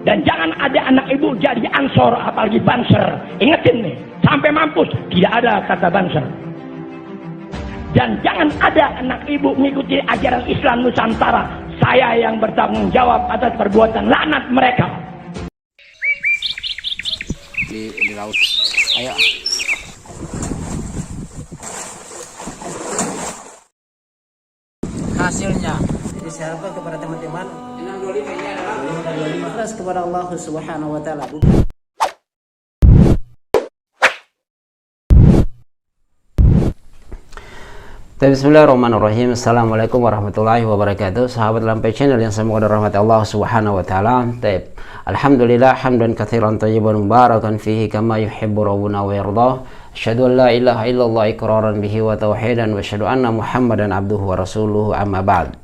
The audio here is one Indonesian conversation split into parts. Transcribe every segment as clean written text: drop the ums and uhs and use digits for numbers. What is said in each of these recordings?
Dan jangan ada anak ibu jadi ansor apalagi banser. Ingetin nih, sampai mampus tidak ada kata banser. Dan jangan ada anak ibu mengikuti ajaran Islam Nusantara. Saya yang bertanggung jawab atas perbuatan laknat mereka. Di laut. Ayo. Hasilnya jadi saya harapkan kepada teman-teman ikhlas kepada Allah Subhanahu wa taala. Bismillahirrahmanirrahim. Assalamualaikum warahmatullahi wabarakatuh. Sahabat Lampai Channel yang semoga dirahmati Allah Subhanahu wa taala. Alhamdulillah hamdan katsiran thayyiban mubarakan fihi kama yuhibbu rabbuna wa yardah. Asyhadu an la ilaha illallah iqraran bihi wa tauhidan wa asyhadu anna Muhammadan abduhu wa rasuluhu amma ba'd.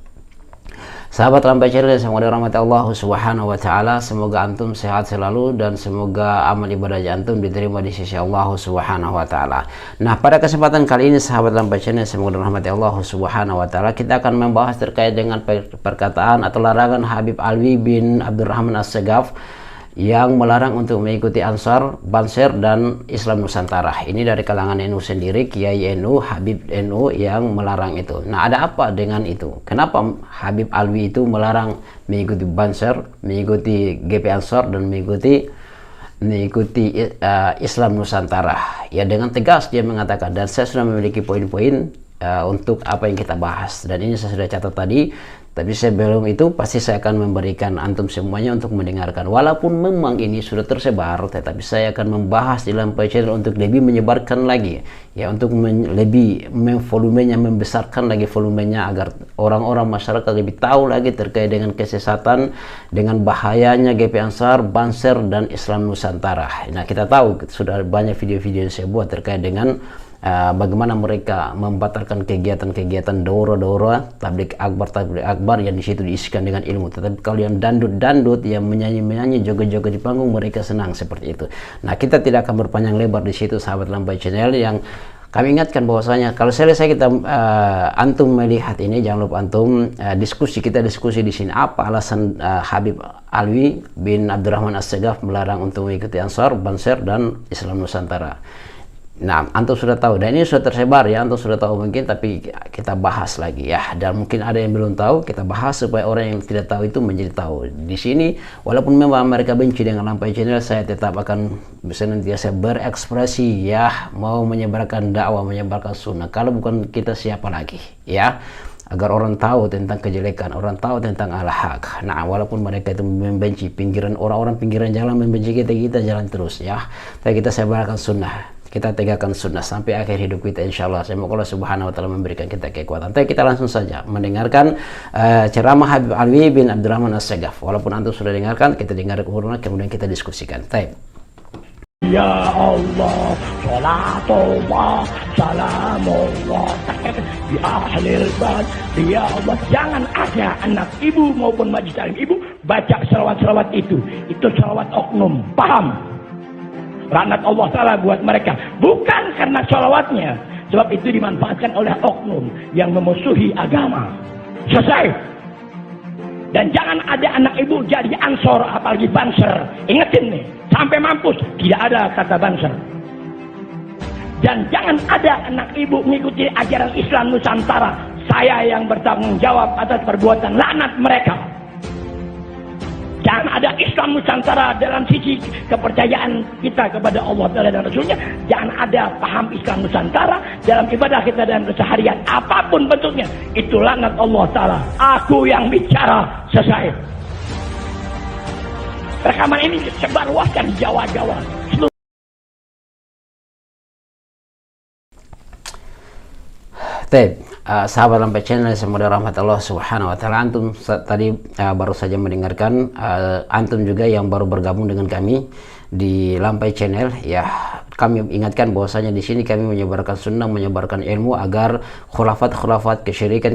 Sahabat Lampai Channel yang semoga dirahmati Allah Subhanahu wa taala, semoga antum sehat selalu dan semoga amal ibadah antum diterima di sisi Allah Subhanahu wa taala. Nah, pada kesempatan kali ini sahabat Lampai Channel semoga dirahmati Allah Subhanahu wa taala, kita akan membahas terkait dengan perkataan atau larangan Habib Alwi bin Abdurrahman As-Segaf yang melarang untuk mengikuti Ansar, Banser dan Islam Nusantara. Ini dari kalangan NU sendiri, Kiai NU, Habib NU yang melarang itu. Nah, ada apa dengan itu? Kenapa Habib Alwi itu melarang mengikuti Banser, mengikuti GP Ansar dan mengikuti Islam Nusantara? Ya, dengan tegas dia mengatakan, dan saya sudah memiliki poin-poin untuk apa yang kita bahas, dan ini saya sudah catat tadi. Tapi sebelum itu pasti saya akan memberikan antum semuanya untuk mendengarkan. Walaupun memang ini sudah tersebar, tetapi saya akan membahas di Lampai Channel untuk lebih menyebarkan lagi, ya, untuk lebih volumenya, membesarkan lagi volumenya agar orang-orang masyarakat lebih tahu lagi terkait dengan kesesatan, dengan bahayanya GP Ansar, Banser dan Islam Nusantara. Nah, kita tahu sudah banyak video-video yang saya buat terkait dengan bagaimana mereka membatalkan kegiatan-kegiatan daurah tabligh akbar yang di situ diisikan dengan ilmu. Tetapi kalau yang dandut yang menyanyi joget-joget di panggung, mereka senang seperti itu. Nah, kita tidak akan berpanjang lebar di situ sahabat Lampai Channel, yang kami ingatkan bahwasanya kalau selesai kita antum melihat ini, jangan lupa antum diskusi di sini apa alasan Habib Alwi bin Abdurrahman As-Segaf melarang untuk mengikuti Ansar, Banser dan Islam Nusantara. Nah, antum sudah tahu, dan ini sudah tersebar ya, antum sudah tahu mungkin, tapi kita bahas lagi ya, dan mungkin ada yang belum tahu, kita bahas supaya orang yang tidak tahu itu menjadi tahu. Di sini walaupun memang mereka benci dengan Lampai Channel, saya tetap akan senantiasa berekspresi ya, mau menyebarkan dakwah, menyebarkan sunnah. Kalau bukan kita siapa lagi ya, agar orang tahu tentang kejelekan, orang tahu tentang al-haq. Nah, walaupun mereka itu membenci orang-orang pinggiran jalan, membenci kita jalan terus ya, tapi kita sebarkan sunnah, kita tegakkan sunnah sampai akhir hidup kita, insyaallah. Semoga Allah Subhanahu wa taala memberikan kita kekuatan. Tapi kita langsung saja mendengarkan ceramah Habib Alwi bin Abdurrahman As-Segaf. Walaupun antum sudah dengarkan, kita dengar ulang, kemudian kita diskusikan. Baik. Ya Allah, salatullah, salamullah di ahlil bad. Ya Allah, jangan ada anak ibu maupun majelis taklim ibu baca selawat-selawat itu. Itu selawat oknum, paham? Laknat Allah Ta'ala buat mereka, bukan karena sholawatnya, sebab itu dimanfaatkan oleh oknum yang memusuhi agama. Selesai. Dan jangan ada anak ibu jadi ansor apalagi banser. Ingetin nih, sampai mampus tidak ada kata banser. Dan jangan ada anak ibu mengikuti ajaran Islam Nusantara. Saya yang bertanggung jawab atas perbuatan laknat mereka. Jangan ada Islam Nusantara dalam sisi kepercayaan kita kepada Allah dan Rasulnya. Jangan ada paham Islam Nusantara dalam ibadah kita dan keseharian. Apapun bentuknya, itu laknat Allah Ta'ala. Aku yang bicara, selesai. Rekaman ini sebarluaskan di Jawa-Jawa. Sahabat Lampai Channel semoga rahmat Allah Subhanahu wa taala, antum tadi baru saja mendengarkan, antum juga yang baru bergabung dengan kami di Lampai Channel ya, kami ingatkan bahwasanya di sini kami menyebarkan sunnah, menyebarkan ilmu agar khurafat, kesyirikan,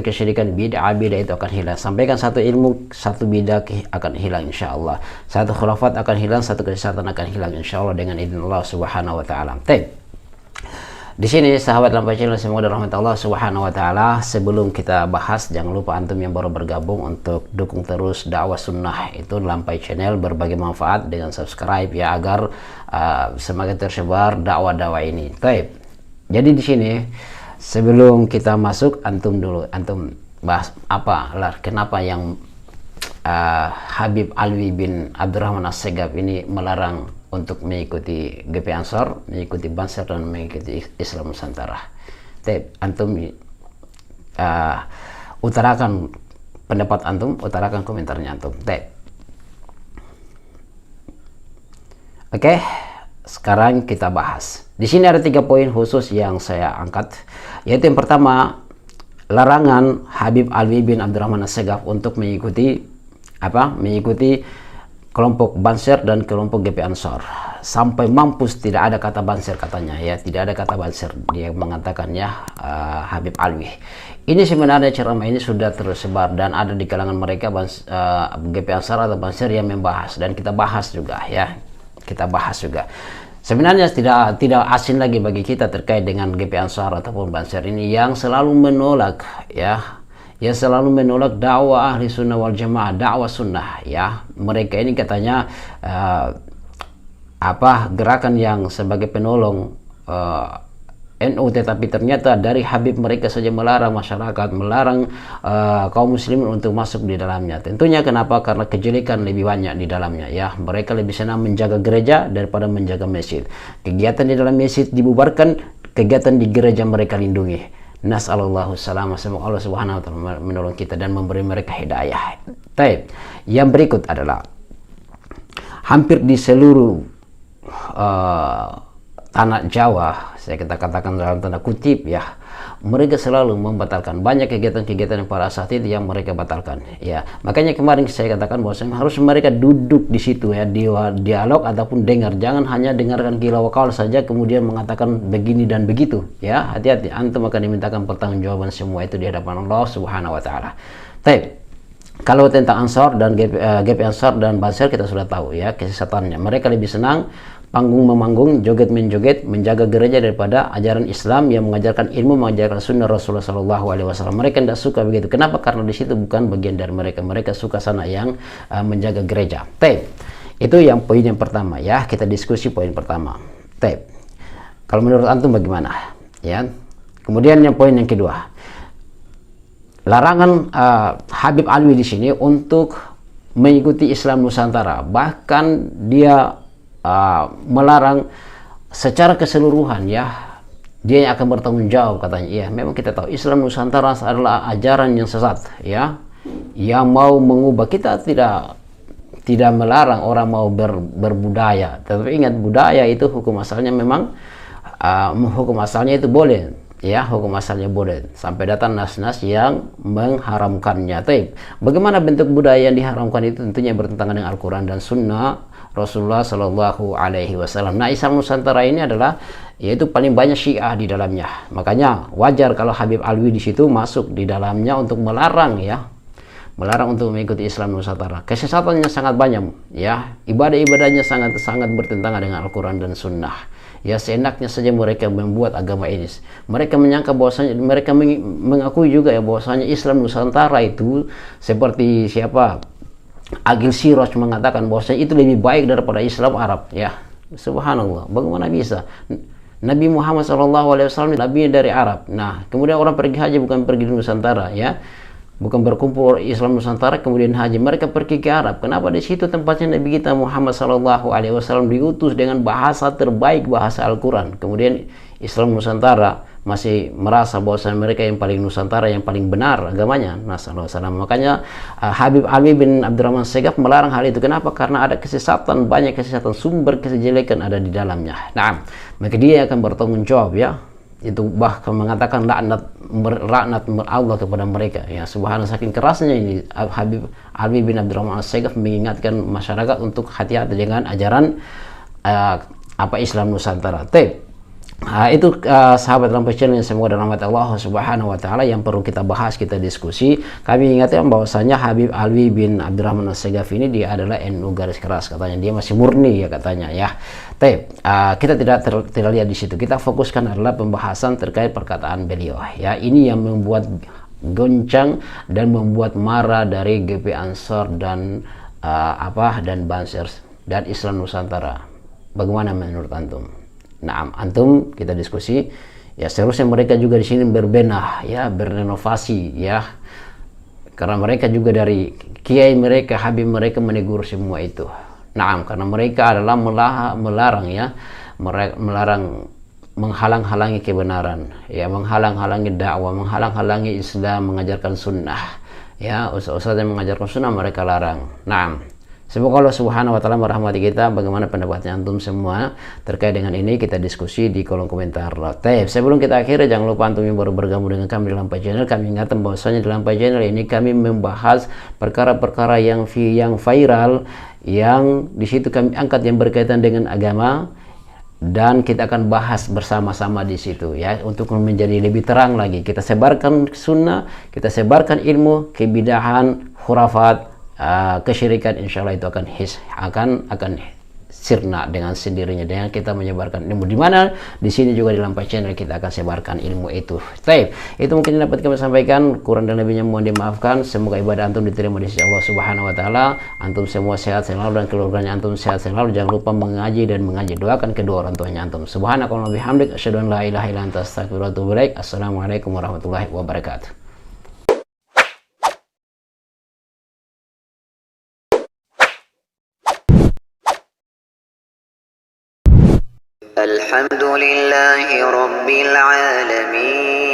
bid'ah itu akan hilang. Sampaikan satu ilmu, satu bid'ah akan hilang insyaallah. Satu khurafat akan hilang, satu kesesatan akan hilang insyaallah dengan izin Allah Subhanahu wa taala. Di sini sahabat Lampai Channel semoga dirahmati Allah Subhanahu wa taala. Sebelum kita bahas, jangan lupa antum yang baru bergabung untuk dukung terus dakwah sunnah itu Lampai Channel, berbagi manfaat dengan subscribe ya, agar semakin tersebar dakwah-dakwah ini. Baik. Jadi di sini sebelum kita masuk, antum bahas apa lah, kenapa yang Habib Alwi bin Abdurrahman As-Segaf ini melarang untuk mengikuti GP Ansor, mengikuti Banser dan mengikuti Islam Nusantara. Antum utarakan pendapat antum, utarakan komentarnya antum. Oke, sekarang kita bahas. Di sini ada 3 poin khusus yang saya angkat, yaitu yang pertama, larangan Habib Alwi bin Abdurrahman As-Segaf untuk mengikuti kelompok Banser dan kelompok GP Ansor. Sampai mampus tidak ada kata Banser katanya ya, tidak ada kata Banser, dia mengatakannya Habib Alwi. Ini sebenarnya ceramah ini sudah tersebar dan ada di kalangan mereka GP Ansor atau Banser yang membahas, dan kita bahas juga ya. Kita bahas juga. Sebenarnya tidak asing lagi bagi kita terkait dengan GP Ansor ataupun Banser ini yang selalu menolak ya. Ya, selalu menolak dakwah ahli sunnah wal jamaah, dakwah sunnah ya. Mereka ini katanya gerakan yang sebagai penolong NU, tetapi ternyata dari Habib mereka saja melarang masyarakat, melarang kaum muslimin untuk masuk di dalamnya. Tentunya kenapa? Karena kejelekan lebih banyak di dalamnya ya. Mereka lebih senang menjaga gereja daripada menjaga masjid. Kegiatan di dalam masjid dibubarkan, kegiatan di gereja mereka lindungi. Nas'allallahu salamah, semoga Allah Subhanahu wa taala menolong kita dan memberi mereka hidayah. Baik. Yang berikut adalah hampir di seluruh tanah Jawa, saya katakan dalam tanda kutip ya, mereka selalu membatalkan banyak kegiatan-kegiatan para asatid yang mereka batalkan ya. Makanya kemarin saya katakan bahwa harus mereka duduk di situ ya, dialog ataupun dengar, jangan hanya dengarkan gila wakal saja kemudian mengatakan begini dan begitu ya. Hati-hati, antum akan dimintakan pertanggungjawaban semua itu di hadapan Allah Subhanahu wa taala. Baik. Kalau tentang Ansor dan GP Ansor dan Banser kita sudah tahu ya kesesatannya. Mereka lebih senang panggung memanggung, joget menjoget, menjaga gereja daripada ajaran Islam yang mengajarkan ilmu, mengajarkan sunnah Rasulullah SAW. Mereka tidak suka begitu. Kenapa? Karena di situ bukan bagian dari mereka. Mereka suka sana yang menjaga gereja. Itu yang poin yang pertama ya. Kita diskusi poin pertama. Kalau menurut antum bagaimana? Ya. Kemudian yang poin yang kedua, larangan Habib Alwi di sini untuk mengikuti Islam Nusantara. Bahkan dia melarang secara keseluruhan ya, dia yang akan bertanggung jawab katanya. Iya, memang kita tahu Islam Nusantara adalah ajaran yang sesat ya, yang mau mengubah. Kita tidak melarang orang mau berbudaya, tetapi ingat, budaya itu hukum asalnya memang hukum asalnya itu boleh ya, hukum asalnya boleh sampai datang nas-nas yang mengharamkannya. Tapi bagaimana bentuk budaya yang diharamkan itu tentunya bertentangan dengan Al-Quran dan Sunnah Rasulullah Shallallahu Alaihi Wasallam. Nah, Islam Nusantara ini adalah yaitu paling banyak Syiah di dalamnya. Makanya wajar kalau Habib Alwi di situ masuk di dalamnya untuk melarang ya, melarang untuk mengikuti Islam Nusantara. Kesesatannya sangat banyak ya, ibadah-ibadahnya sangat bertentangan dengan Al-Quran dan Sunnah. Ya, seenaknya saja mereka membuat agama ini. Mereka menyangka bahwasanya, mereka mengakui juga ya bahwasanya Islam Nusantara itu seperti siapa? Agil Siraj mengatakan bahwasanya itu lebih baik daripada Islam Arab ya. Subhanallah, bagaimana bisa? Nabi Muhammad SAW Nabi dari Arab. Nah, kemudian orang pergi haji bukan pergi di Nusantara ya, bukan berkumpul Islam Nusantara kemudian haji, mereka pergi ke Arab. Kenapa? Di situ tempatnya Nabi kita Muhammad SAW diutus dengan bahasa terbaik, bahasa Al-Quran. Kemudian Islam Nusantara masih merasa bahwa mereka yang paling Nusantara, yang paling benar agamanya. Makanya Habib Alwi bin Abdurrahman Segaf melarang hal itu. Kenapa? Karena ada kesesatan, banyak kesesatan, sumber kejelekan ada di dalamnya. Nah, maka dia akan bertanggung jawab ya. Itu bahkan mengatakan laknat Allah kepada mereka ya. Subhanallah, saking kerasnya ini Habib Alwi bin Abdurrahman Segaf mengingatkan masyarakat untuk hati-hati dengan ajaran Islam Nusantara. Itu sahabat Lampai Channel yang semoga dirahmati Allah Subhanahu wa taala yang perlu kita bahas, kita diskusi. Kami ingatkan bahwasanya Habib Alwi bin Abdurrahman As-Segaf ini dia adalah NU garis keras katanya. Dia masih murni ya katanya ya. Tapi kita tidak lihat di situ. Kita fokuskan adalah pembahasan terkait perkataan beliau ya. Ini yang membuat goncang dan membuat marah dari GP Ansor dan dan Bansers dan Islam Nusantara. Bagaimana menurut antum? Nah, antum kita diskusi ya, seharusnya mereka juga di sini berbenah ya, berenovasi ya, karena mereka juga dari kiai mereka, habib mereka menegur semua itu. Nah, karena mereka adalah melarang ya, melarang, menghalang-halangi kebenaran ya, menghalang-halangi dakwah, menghalang-halangi Islam, mengajarkan sunnah ya, ustaz-ustaz yang mengajarkan sunnah mereka larang. Nah, semoga Allah Subhanahu wa taala merahmati kita. Bagaimana pendapatnya antum semua terkait dengan ini, kita diskusi di kolom komentar. Sebelum kita akhiri, jangan lupa antum yang baru bergabung dengan kami di Lampai Channel, kami ingatkan bahwasanya di Lampai Channel ini kami membahas perkara-perkara yang viral, yang di situ kami angkat yang berkaitan dengan agama, dan kita akan bahas bersama-sama di situ ya, untuk menjadi lebih terang lagi. Kita sebarkan sunnah, kita sebarkan ilmu, kebidahan, khurafat, kesyirikan, insya Allah itu akan sirna dengan sendirinya dengan kita menyebarkan ilmu. Di mana di sini juga di Lampai Channel kita akan sebarkan ilmu itu. Itu mungkin yang dapat kami sampaikan, kurang dan lebihnya mohon dimaafkan. Semoga ibadah antum diterima di sisi Allah Subhanahu wa taala. Antum semua sehat selalu dan keluarganya antum sehat selalu. Jangan lupa mengaji dan mengaji. Doakan kedua orang tuanya antum. Subhanakallahumma bihamdik asyhadu an la ilaha illa anta astaghfiruka wa atubu ilaik. Assalamualaikum warahmatullahi wabarakatuh. الحمد لله رب العالمين